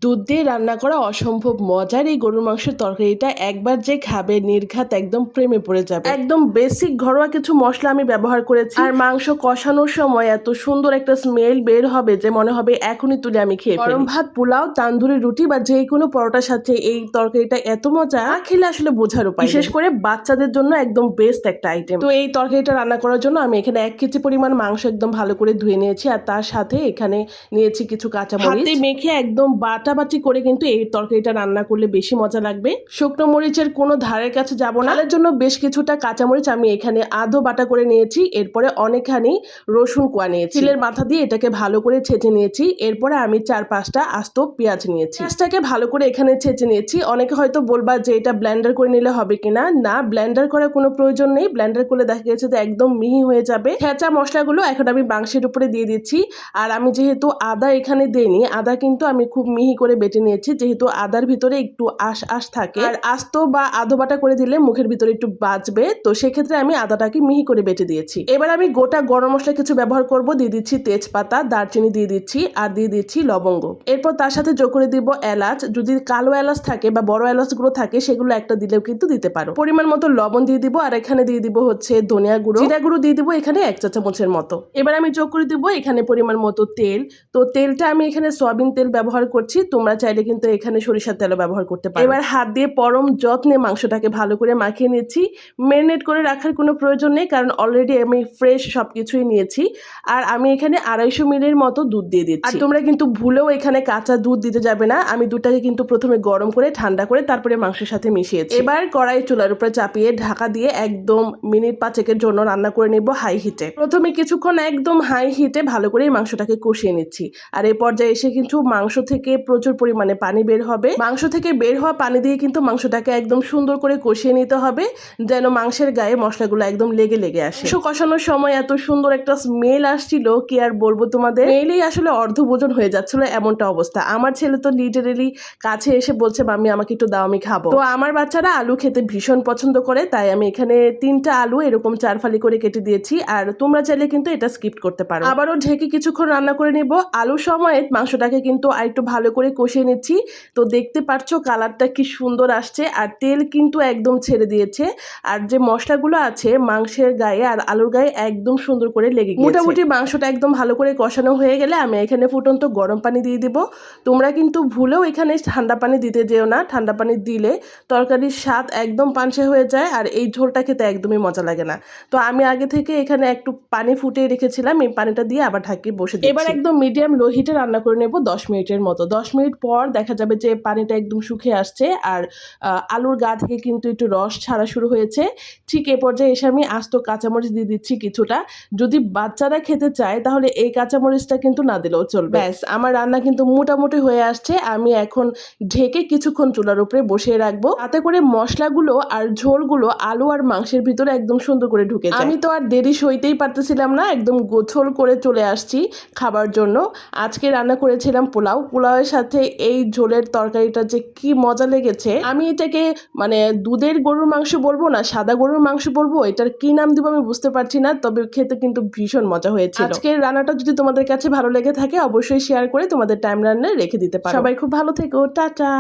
দুধ দিয়ে রান্না করা অসম্ভব মজার এই গরুর মাংসের তরকারিটা একবার যে খাবে নির্ঘাত একদম প্রেমে পড়ে যাবে। একদম বেসিক ঘরোয়া কিছু মশলা আমি ব্যবহার করেছি, আর মাংস কষানোর সময় এত সুন্দর একটা স্মেল বের হবে যে মনে হবে এখনই তুলে আমি খেয়ে ফেলি। গরম ভাত, পোলাও, তান্দুরি রুটি বা যে কোনো পরোটার সাথে এই তরকারিটা এত মজা, খেলে আসলে বোঝার উপায়। বিশেষ করে বাচ্চাদের জন্য একদম বেস্ট একটা আইটেম। তো এই তরকারিটা রান্না করার জন্য আমি এখানে 1 কেজি পরিমাণ মাংস একদম ভালো করে ধুয়ে নিয়েছি, আর তার সাথে এখানে নিয়েছি কিছু কাঁচামরিচ। হাতে মেখে একদম বাটাবাটি করে কিন্তু এই তরকারিটা রান্না করলে বেশি মজা লাগবে। শুকনো মরিচের কোনো ধারের কাছে যাব না। এর জন্য বেশ কিছুটা কাঁচামরিচ আমি এখানে আধো বাটা করে নিয়েছি। এরপরে অনেকখানি রসুন কোয়া নিয়েছি, চিলের মাথা দিয়ে এটাকে ভালো করে ছেঁচে নিয়েছি। এরপরে আমি 4-5টা আস্ত পেঁয়াজ নিয়েছি, পেঁয়াজটাকে ভালো করে এখানে ছেঁচে নিয়েছি। অনেকে হয়তো বলবা যে এটা ব্লেন্ডার করে নিলে হবে কিনা, না, ব্লেন্ডার করার কোনো প্রয়োজন নেই। ব্লেন্ডার করলে দেখা গেছে যে একদম মিহি হয়ে যাবে। ছেঁচা মশলাগুলো এখন আমি মাংসের উপরে দিয়ে দিচ্ছি। আর আমি যেহেতু আদা এখানে দেইনি, আদা কিন্তু আমি খুব মিহি করে বেটে নিয়েছি, যেহেতু আদার ভিতরে একটু আঁশ থাকে, আর আস্ত বা আধো বাটা করে দিলে মুখের ভিতরে একটু বাজবে, তো সেক্ষেত্রে আমি আদাটাকে মিহি করে বেটে দিয়েছি। এবার আমি গোটা গরম মশলা কিছু ব্যবহার করব। দিয়ে দিচ্ছি তেজপাতা, দারচিনি দিয়ে দিচ্ছি, আর দিয়ে দিচ্ছি লবঙ্গ। এরপর তার সাথে যোগ করে দিব এলাচ। যদি কালো এলাচ থাকে বা বড় এলাচগুলো থাকে সেগুলো একটা দিলেও কিন্তু দিতে পারো। পরিমাণ মতো লবণ দিয়ে দিব, আর এখানে দিয়ে দিব হচ্ছে ধনিয়া গুঁড়ো, জিরা গুঁড়ো দিয়ে দিব এখানে 1 চা চামচের মতো। এবার আমি যোগ করে দিব এখানে পরিমাণ মতো তেল। তো তেলটা আমি এখানে সয়াবিন তেল ব্যবহার করছি, তোমরা চাইলে কিন্তু এখানে সরিষার তেলও ব্যবহার করতে পারো। এবার হাত দিয়ে পরম যত্নে মাংসটাকে ভালো করে মাখিয়ে নিচ্ছি। ম্যারিনেট করে রাখার কোনো প্রয়োজন নেই, কারণ অলরেডি আমি ফ্রেশ সবকিছুই নিয়েছি। আর আমি এখানে 250 মিলির মতো দুধ দিয়ে দিচ্ছি। আর তোমরা কিন্তু ভুলেও এখানে কাঁচা দুধ দিতে যাবে না। আমি দুধটাকে কিন্তু প্রথমে গরম করে ঠান্ডা করে তারপরে মাংসের সাথে মিশিয়েছি। এবার কড়াই চুলার উপরে চাপিয়ে ঢাকা দিয়ে একদম মিনিট 5-এর জন্য রান্না করে নিব হাই হিটে। প্রথমে কিছুক্ষণ একদম হাই হিটে ভালো করে মাংসটাকে কষিয়ে নিচ্ছি। আর এই পর্যায়ে এসে কিন্তু মাংস থেকে প্রচুর পরিমাণে পানি বের হবে। মাংস থেকে বের হওয়া পানি দিয়ে কিন্তু মাংসটাকে একদম সুন্দর করে কষিয়ে নিতে হবে, যেন মাংসের গায়ে মশলাগুলো একদম লেগে লেগে আসে। কষানোর সময় এত সুন্দর একটা স্মেল আসছিল, কি আর বলবো তোমাদের, স্মেলেই আসলে অর্ধভোজন হয়ে যাচ্ছিল এমনটা অবস্থা। আমার ছেলে তো লিটারেলি কাছে এসে বলছে, মাম্মি আমাকে একটু দাও, আমি খাবো। তো আমার বাচ্চারা আলু খেতে ভীষণ পছন্দ করে, তাই আমি এখানে 3টা আলু এরকম 4 ফালি করে কেটে দিয়েছি। আর তোমরা চাইলে কিন্তু এটা স্কিপ করতে পারো। আবারও ঢেকে কিছুক্ষণ রান্না করে নিব। আলু সময় মাংসটাকে কিন্তু আরেকটু ভালো করে কষিয়ে নিচ্ছি। তো দেখতে পাচ্ছ কালারটা কি সুন্দর আসছে, আর তেল কিন্তু একদম ছেড়ে দিয়েছে। আর যে মশলাগুলো আছে মাংসের গায়ে আর আলুর গায়ে একদম সুন্দর করে লেগে গেছে। মোটামুটি মাংসটা একদম ভালো করে কষানো হয়ে গেলে আমি এখানে ফুটন্ত গরম পানি দিয়ে দিব। তোমরা কিন্তু ভুলেও এখানে ঠান্ডা পানি দিতে যেও না। ঠান্ডা পানি দিলে তরকারির স্বাদ একদম পানসে হয়ে যায়, আর এই ঝোলটা খেতে একদমই মজা লাগে না। তো আমি আগে থেকে এখানে একটু পানি ফুটিয়ে রেখেছিলাম, এই পানিটা দিয়ে আবার ঢাকিয়ে বসে দিচ্ছি। এবার একদম মিডিয়াম লো হিটে রান্না করে নেব 10 মিনিটের মতো। 10 মিনিট পর দেখা যাবে যে পানিটা একদম শুকিয়ে আসছে, আর আলুর গা থেকে কিন্তু একটু রস ছাড়া শুরু হয়েছে। ঠিক এ পর্যায়ে এসে আমি আস্ত কাঁচামরিচ দিয়ে দিচ্ছি কিছুটা। যদি বাচ্চারা খেতে চায় তাহলে এই কাঁচামরিচটা কিন্তু না দিলেও চলবে। ব্যাস, আমার রান্না কিন্তু মোটামুটি হয়ে আসছে। আমি এখন ঢেকে কিছুক্ষণ চুলার উপরে বসিয়ে রাখবো, তাতে করে মশলাগুলো আর ঝোলগুলো আলু আর মাংসের ভিতরে একদম সুন্দর করে ঢুকে যায়। আমি তো আর দেরি সইতেই পারতেছিলাম না, একদম গোছল করে চলে আসছি খাবার জন্য। আজকে রান্না করেছিলাম পোলাও। পোলাওয়ের সাথে এই ঝোলের তরকারিটা যে কি মজা লেগেছে। আমি এটাকে মানে দুধের গরুর মাংস বলবো না সাদা গরুর মাংস বলবো, এটার কি নাম দিব আমি বুঝতে পারছি না, তবে খেতে কিন্তু ভীষণ মজা হয়েছিল। আজকের রান্নাটা যদি তোমাদের কাছে ভালো লেগে থাকে অবশ্যই শেয়ার করে তোমাদের টাইমলাইনে রেখে দিতে পারো। সবাই খুব ভালো থেকো, টাটা।